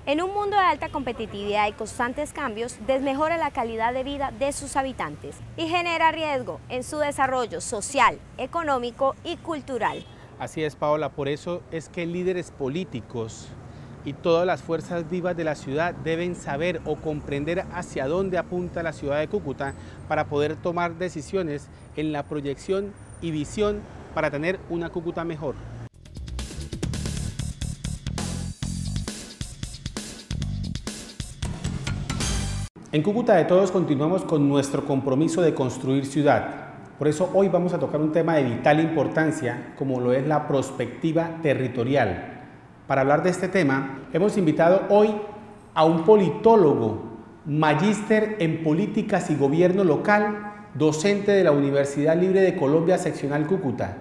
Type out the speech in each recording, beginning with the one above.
En un mundo de alta competitividad y constantes cambios, desmejora la calidad de vida de sus habitantes y genera riesgo en su desarrollo social, económico y cultural. Así es, Paola, por eso es que líderes políticos y todas las fuerzas vivas de la ciudad deben saber o comprender hacia dónde apunta la ciudad de Cúcuta para poder tomar decisiones en la proyección y visión para tener una Cúcuta mejor. En Cúcuta de Todos continuamos con nuestro compromiso de construir ciudad. Por eso hoy vamos a tocar un tema de vital importancia, como lo es la prospectiva territorial. Para hablar de este tema, hemos invitado hoy a un politólogo, magíster en políticas y gobierno local, docente de la Universidad Libre de Colombia, seccional Cúcuta.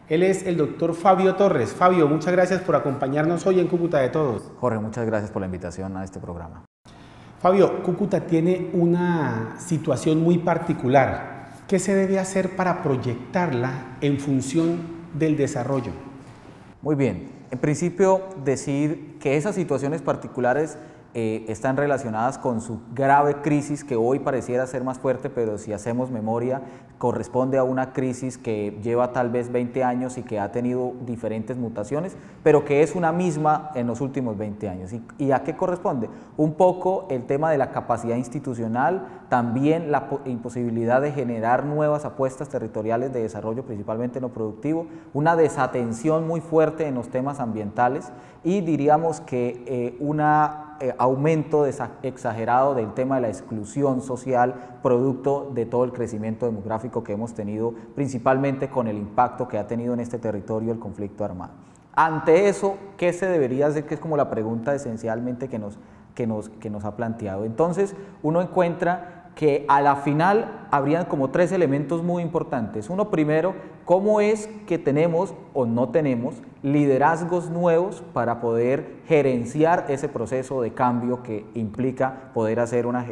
Él es el doctor Fabio Torres. Fabio, muchas gracias por acompañarnos hoy en Cúcuta de Todos. Jorge, muchas gracias por la invitación a este programa. Fabio, Cúcuta tiene una situación muy particular. ¿Qué se debe hacer para proyectarla en función del desarrollo? Muy bien. En principio, decir que esas situaciones particulares están relacionadas con su grave crisis que hoy pareciera ser más fuerte, pero si hacemos memoria, corresponde a una crisis que lleva tal vez 20 años y que ha tenido diferentes mutaciones, pero que es una misma en los últimos 20 años. ¿Y a qué corresponde? Un poco el tema de la capacidad institucional, también la imposibilidad de generar nuevas apuestas territoriales de desarrollo, principalmente en lo productivo, una desatención muy fuerte en los temas ambientales y diríamos que aumento exagerado del tema de la exclusión social, producto de todo el crecimiento demográfico que hemos tenido, principalmente con el impacto que ha tenido en este territorio el conflicto armado. Ante eso, ¿qué se debería hacer? Que es como la pregunta esencialmente que nos ha planteado. Entonces, uno encuentra que a la final habrían como tres elementos muy importantes. Uno, primero, cómo es que tenemos o no tenemos liderazgos nuevos para poder gerenciar ese proceso de cambio que implica poder hacer una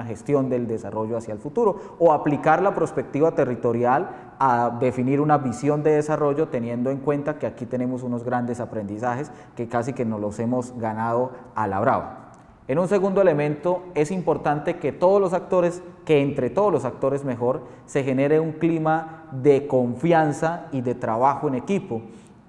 gestión del desarrollo hacia el futuro o aplicar la perspectiva territorial a definir una visión de desarrollo teniendo en cuenta que aquí tenemos unos grandes aprendizajes que casi que nos los hemos ganado a la brava. En un segundo elemento, es importante que entre todos los actores mejor, se genere un clima de confianza y de trabajo en equipo.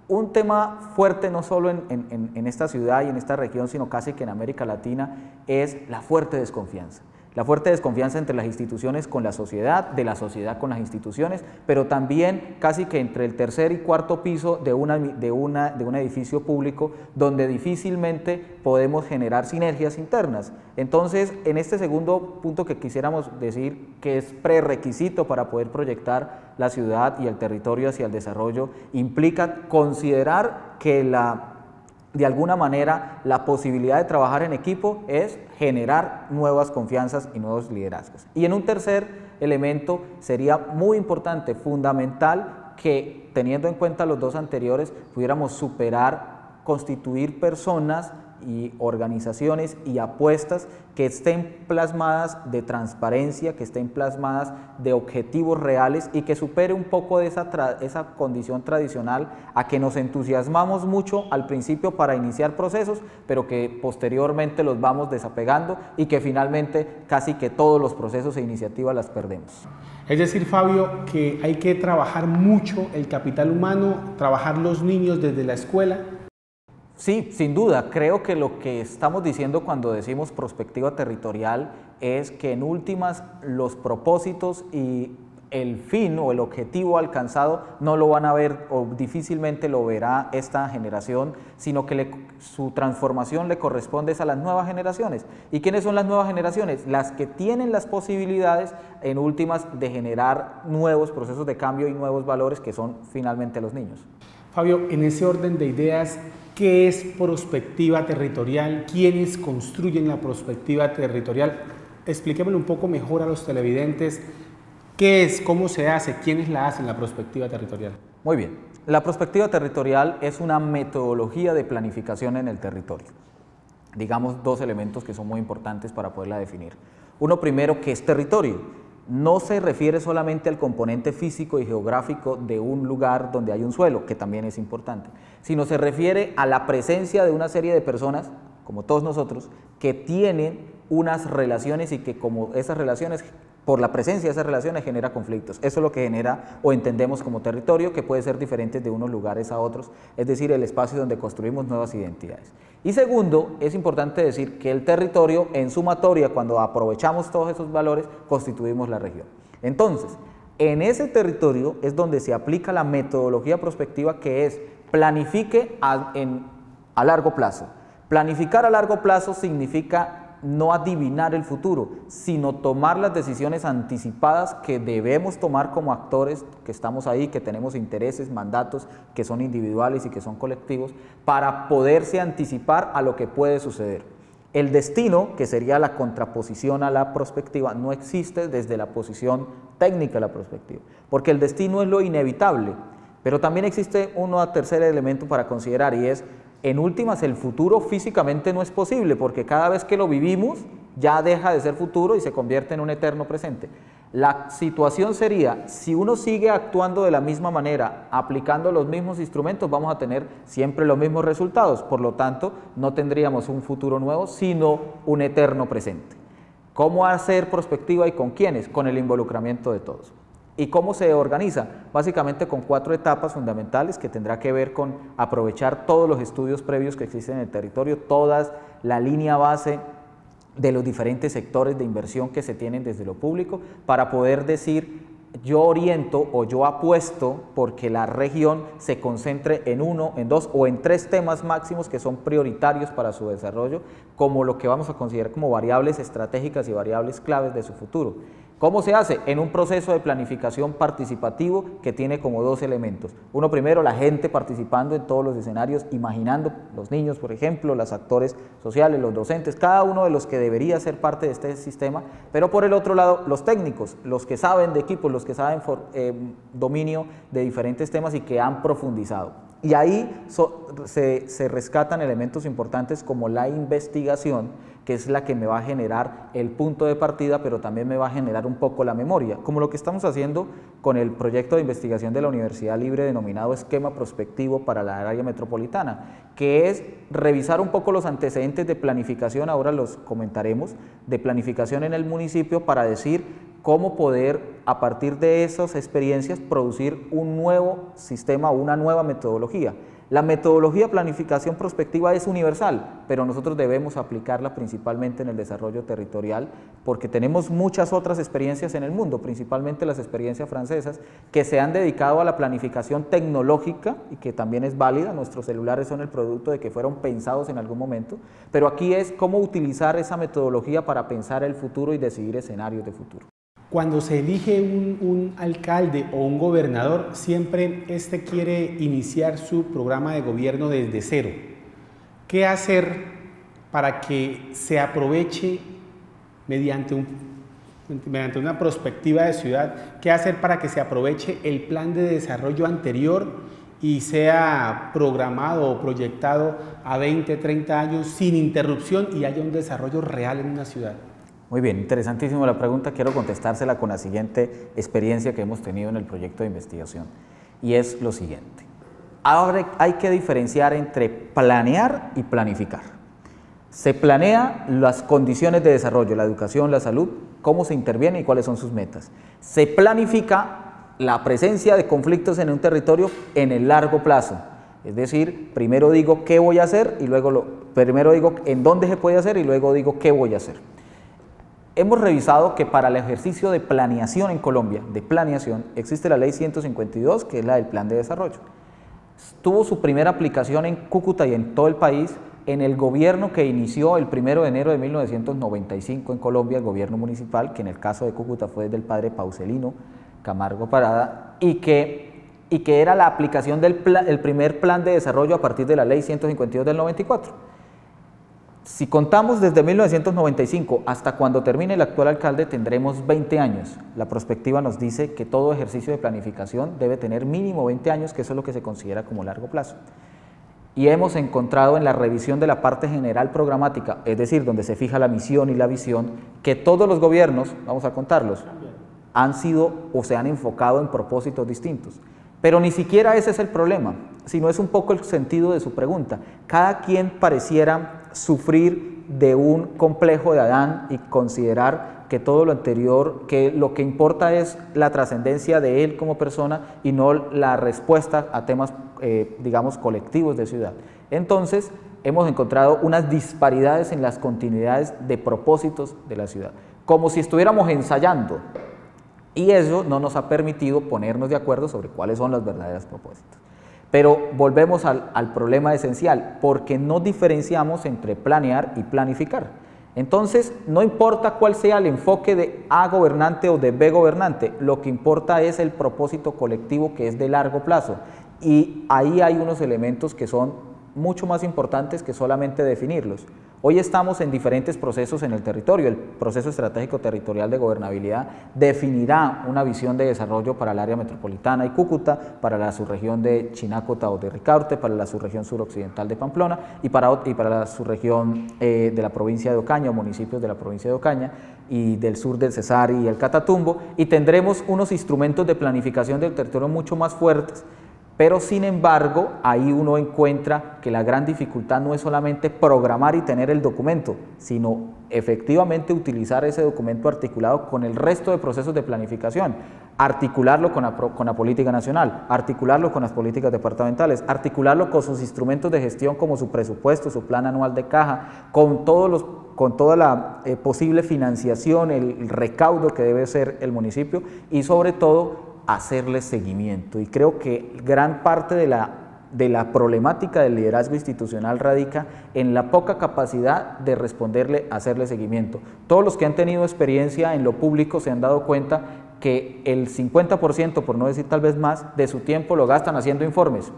Un tema fuerte no solo en esta ciudad y en esta región, sino casi que en América Latina, es la fuerte desconfianza. La fuerte desconfianza entre las instituciones con la sociedad, de la sociedad con las instituciones, pero también casi que entre el tercer y cuarto piso de un edificio público donde difícilmente podemos generar sinergias internas. Entonces, en este segundo punto que quisiéramos decir que es prerequisito para poder proyectar la ciudad y el territorio hacia el desarrollo, implica considerar que de alguna manera, la posibilidad de trabajar en equipo es generar nuevas confianzas y nuevos liderazgos. Y en un tercer elemento sería muy importante, fundamental, que teniendo en cuenta los dos anteriores, pudiéramos constituir personas y organizaciones y apuestas que estén plasmadas de transparencia, que estén plasmadas de objetivos reales y que supere un poco de esa condición tradicional a que nos entusiasmamos mucho al principio para iniciar procesos, pero que posteriormente los vamos desapegando y que finalmente casi que todos los procesos e iniciativas las perdemos. Es decir, Fabio, que hay que trabajar mucho el capital humano, trabajar los niños desde la escuela. Sí, sin duda. Creo que lo que estamos diciendo cuando decimos prospectiva territorial es que en últimas los propósitos y el fin o el objetivo alcanzado no lo van a ver o difícilmente lo verá esta generación, sino que su transformación le corresponde a las nuevas generaciones. ¿Y quiénes son las nuevas generaciones? Las que tienen las posibilidades en últimas de generar nuevos procesos de cambio y nuevos valores que son finalmente los niños. Fabio, en ese orden de ideas, ¿qué es prospectiva territorial? ¿Quiénes construyen la prospectiva territorial? Expliquémosle un poco mejor a los televidentes qué es, cómo se hace, quiénes la hacen la prospectiva territorial. Muy bien, la prospectiva territorial es una metodología de planificación en el territorio. Digamos dos elementos que son muy importantes para poderla definir. Uno primero, ¿qué es territorio? No se refiere solamente al componente físico y geográfico de un lugar donde hay un suelo, que también es importante, sino se refiere a la presencia de una serie de personas como todos nosotros, que tienen unas relaciones y que como esas relaciones, por la presencia de esas relaciones genera conflictos. Eso es lo que genera o entendemos como territorio, que puede ser diferente de unos lugares a otros, es decir, el espacio donde construimos nuevas identidades. Y segundo, es importante decir que el territorio en sumatoria, cuando aprovechamos todos esos valores, constituimos la región. Entonces, en ese territorio es donde se aplica la metodología prospectiva, que es planifique a largo plazo. Planificar a largo plazo significa no adivinar el futuro, sino tomar las decisiones anticipadas que debemos tomar como actores que estamos ahí, que tenemos intereses, mandatos que son individuales y que son colectivos, para poderse anticipar a lo que puede suceder. El destino, que sería la contraposición a la prospectiva, no existe desde la posición técnica de la prospectiva, porque el destino es lo inevitable, pero también existe un tercer elemento para considerar, y es, en últimas, el futuro físicamente no es posible, porque cada vez que lo vivimos ya deja de ser futuro y se convierte en un eterno presente. La situación sería, si uno sigue actuando de la misma manera, aplicando los mismos instrumentos, vamos a tener siempre los mismos resultados, por lo tanto, no tendríamos un futuro nuevo, sino un eterno presente. ¿Cómo hacer prospectiva y con quiénes? Con el involucramiento de todos. ¿Y cómo se organiza? Básicamente con 4 etapas fundamentales, que tendrá que ver con aprovechar todos los estudios previos que existen en el territorio, toda la línea base de los diferentes sectores de inversión que se tienen desde lo público, para poder decir, yo oriento o yo apuesto porque la región se concentre en 1, en 2 o en 3 temas máximos que son prioritarios para su desarrollo, como lo que vamos a considerar como variables estratégicas y variables claves de su futuro. ¿Cómo se hace? En un proceso de planificación participativo que tiene como 2 elementos. Uno, primero, la gente participando en todos los escenarios, imaginando, los niños, por ejemplo, los actores sociales, los docentes, cada uno de los que debería ser parte de este sistema, pero por el otro lado, los técnicos, los que saben de equipos, los que saben dominio de diferentes temas y que han profundizado. Y ahí se rescatan elementos importantes como la investigación, que es la que me va a generar el punto de partida, pero también me va a generar un poco la memoria, como lo que estamos haciendo con el proyecto de investigación de la Universidad Libre denominado Esquema Prospectivo para la Área Metropolitana, que es revisar un poco los antecedentes de planificación, ahora los comentaremos, de planificación en el municipio, para decir cómo poder, a partir de esas experiencias, producir un nuevo sistema o una nueva metodología. La metodología de planificación prospectiva es universal, pero nosotros debemos aplicarla principalmente en el desarrollo territorial, porque tenemos muchas otras experiencias en el mundo, principalmente las experiencias francesas, que se han dedicado a la planificación tecnológica y que también es válida. Nuestros celulares son el producto de que fueron pensados en algún momento, pero aquí es cómo utilizar esa metodología para pensar el futuro y decidir escenarios de futuro. Cuando se elige un alcalde o un gobernador, siempre este quiere iniciar su programa de gobierno desde cero. ¿Qué hacer para que se aproveche mediante una perspectiva de ciudad? ¿Qué hacer para que se aproveche el plan de desarrollo anterior y sea programado o proyectado a 20, 30 años sin interrupción y haya un desarrollo real en una ciudad? Muy bien, interesantísimo la pregunta. Quiero contestársela con la siguiente experiencia que hemos tenido en el proyecto de investigación, y es lo siguiente. Ahora hay que diferenciar entre planear y planificar. Se planea las condiciones de desarrollo, la educación, la salud, cómo se interviene y cuáles son sus metas. Se planifica la presencia de conflictos en un territorio en el largo plazo. Es decir, primero digo qué voy a hacer y luego primero digo en dónde se puede hacer y luego digo qué voy a hacer. Hemos revisado que para el ejercicio de planeación en Colombia, existe la ley 152, que es la del plan de desarrollo. Tuvo su primera aplicación en Cúcuta y en todo el país en el gobierno que inició el 1 de enero de 1995 en Colombia, el gobierno municipal, que en el caso de Cúcuta fue del padre Pauselino Camargo Parada, y que era la aplicación del primer plan de desarrollo a partir de la ley 152 del 94. Si contamos desde 1995 hasta cuando termine el actual alcalde, tendremos 20 años. La prospectiva nos dice que todo ejercicio de planificación debe tener mínimo 20 años, que eso es lo que se considera como largo plazo. Y hemos encontrado en la revisión de la parte general programática, es decir, donde se fija la misión y la visión, que todos los gobiernos, vamos a contarlos, han sido o se han enfocado en propósitos distintos. Pero ni siquiera ese es el problema, sino es un poco el sentido de su pregunta. Cada quien pareciera sufrir de un complejo de Adán y considerar que todo lo anterior, que lo que importa es la trascendencia de él como persona y no la respuesta a temas, digamos, colectivos de ciudad. Entonces, hemos encontrado unas disparidades en las continuidades de propósitos de la ciudad, como si estuviéramos ensayando, y eso no nos ha permitido ponernos de acuerdo sobre cuáles son los verdaderos propósitos. Pero volvemos al problema esencial, porque no diferenciamos entre planear y planificar. Entonces, no importa cuál sea el enfoque de A gobernante o de B gobernante, lo que importa es el propósito colectivo, que es de largo plazo. Y ahí hay unos elementos que son mucho más importantes que solamente definirlos. Hoy estamos en diferentes procesos en el territorio. El proceso estratégico territorial de gobernabilidad definirá una visión de desarrollo para el área metropolitana y Cúcuta, para la subregión de Chinacota o de Ricaurte, para la subregión suroccidental de Pamplona y para la subregión de la provincia de Ocaña o municipios de la provincia de Ocaña y del sur del Cesar y el Catatumbo, y tendremos unos instrumentos de planificación del territorio mucho más fuertes. Pero sin embargo, ahí uno encuentra que la gran dificultad no es solamente programar y tener el documento, sino efectivamente utilizar ese documento articulado con el resto de procesos de planificación, articularlo con la política nacional, articularlo con las políticas departamentales, articularlo con sus instrumentos de gestión como su presupuesto, su plan anual de caja, con toda la posible financiación, el recaudo que debe ser el municipio y sobre todo hacerle seguimiento. Y creo que gran parte de la problemática del liderazgo institucional radica en la poca capacidad de responderle, hacerle seguimiento. Todos los que han tenido experiencia en lo público se han dado cuenta que el 50%, por no decir tal vez más, de su tiempo lo gastan haciendo informes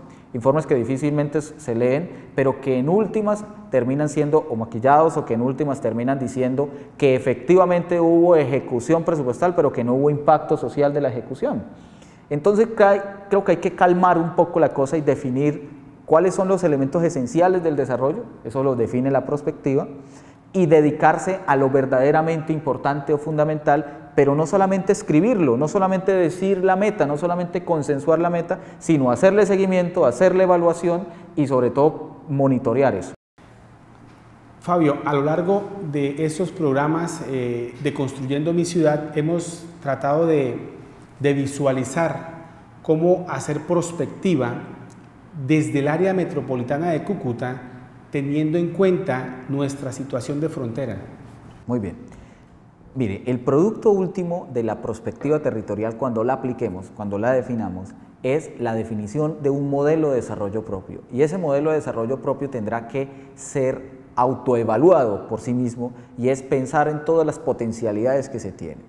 que difícilmente se leen, pero que en últimas terminan siendo o maquillados o que en últimas terminan diciendo que efectivamente hubo ejecución presupuestal, pero que no hubo impacto social de la ejecución. Entonces creo que hay que calmar un poco la cosa y definir cuáles son los elementos esenciales del desarrollo, eso lo define la prospectiva, y dedicarse a lo verdaderamente importante o fundamental, pero no solamente escribirlo, no solamente decir la meta, no solamente consensuar la meta, sino hacerle seguimiento, hacerle evaluación y sobre todo monitorear eso. Fabio, a lo largo de estos programas de Construyendo mi Ciudad hemos tratado de visualizar cómo hacer prospectiva desde el área metropolitana de Cúcuta, teniendo en cuenta nuestra situación de frontera. Muy bien. Mire, el producto último de la prospectiva territorial, cuando la apliquemos, cuando la definamos, es la definición de un modelo de desarrollo propio. Y ese modelo de desarrollo propio tendrá que ser autoevaluado por sí mismo y es pensar en todas las potencialidades que se tienen.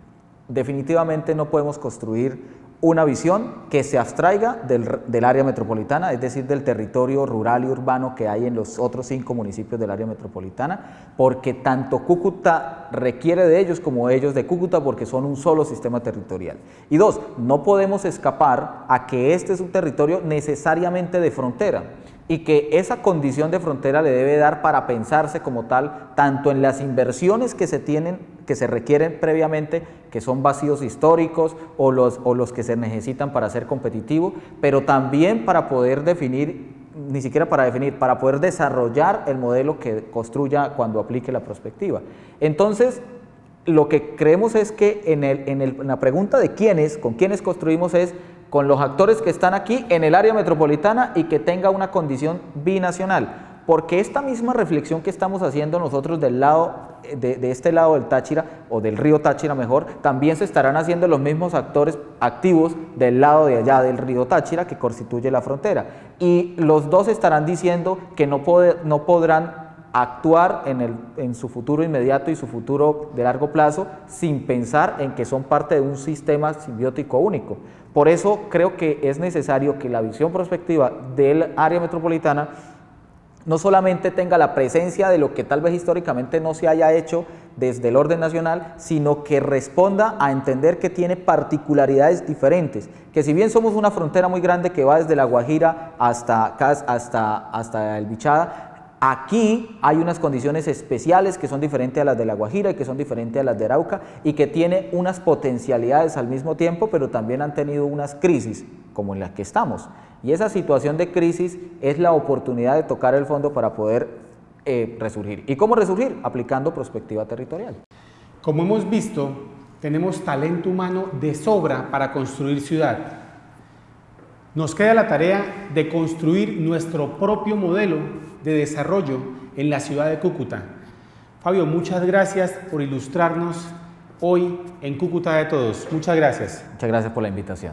Definitivamente no podemos construir una visión que se abstraiga del área metropolitana, es decir, del territorio rural y urbano que hay en los otros 5 municipios del área metropolitana, porque tanto Cúcuta requiere de ellos como ellos de Cúcuta, porque son un solo sistema territorial. Y 2, no podemos escapar a que este es un territorio necesariamente de frontera, y que esa condición de frontera le debe dar para pensarse como tal, tanto en las inversiones que se requieren previamente, que son vacíos históricos o los que se necesitan para ser competitivo, pero también para poder definir, ni siquiera para definir, para poder desarrollar el modelo que construya cuando aplique la prospectiva. Entonces, lo que creemos es que en la pregunta de quiénes, con quiénes construimos es con los actores que están aquí en el área metropolitana y que tenga una condición binacional, porque esta misma reflexión que estamos haciendo nosotros del lado, de este lado del Táchira, o del río Táchira mejor, también se estarán haciendo los mismos actores activos del lado de allá del río Táchira que constituye la frontera, y los dos estarán diciendo que no podrán actuar en su futuro inmediato y su futuro de largo plazo sin pensar en que son parte de un sistema simbiótico único. Por eso creo que es necesario que la visión prospectiva del área metropolitana no solamente tenga la presencia de lo que tal vez históricamente no se haya hecho desde el orden nacional, sino que responda a entender que tiene particularidades diferentes, que si bien somos una frontera muy grande que va desde La Guajira hasta el Bichada, aquí hay unas condiciones especiales que son diferentes a las de La Guajira y que son diferentes a las de Arauca y que tiene unas potencialidades al mismo tiempo, pero también han tenido unas crisis como en la que estamos. Y esa situación de crisis es la oportunidad de tocar el fondo para poder resurgir. ¿Y cómo resurgir? Aplicando prospectiva territorial. Como hemos visto, tenemos talento humano de sobra para construir ciudad. Nos queda la tarea de construir nuestro propio modelo de desarrollo en la ciudad de Cúcuta. Fabio, muchas gracias por ilustrarnos hoy en Cúcuta de Todos. Muchas gracias. Muchas gracias por la invitación.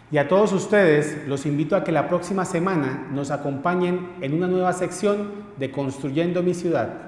Y a todos ustedes los invito a que la próxima semana nos acompañen en una nueva sección de Construyendo mi Ciudad.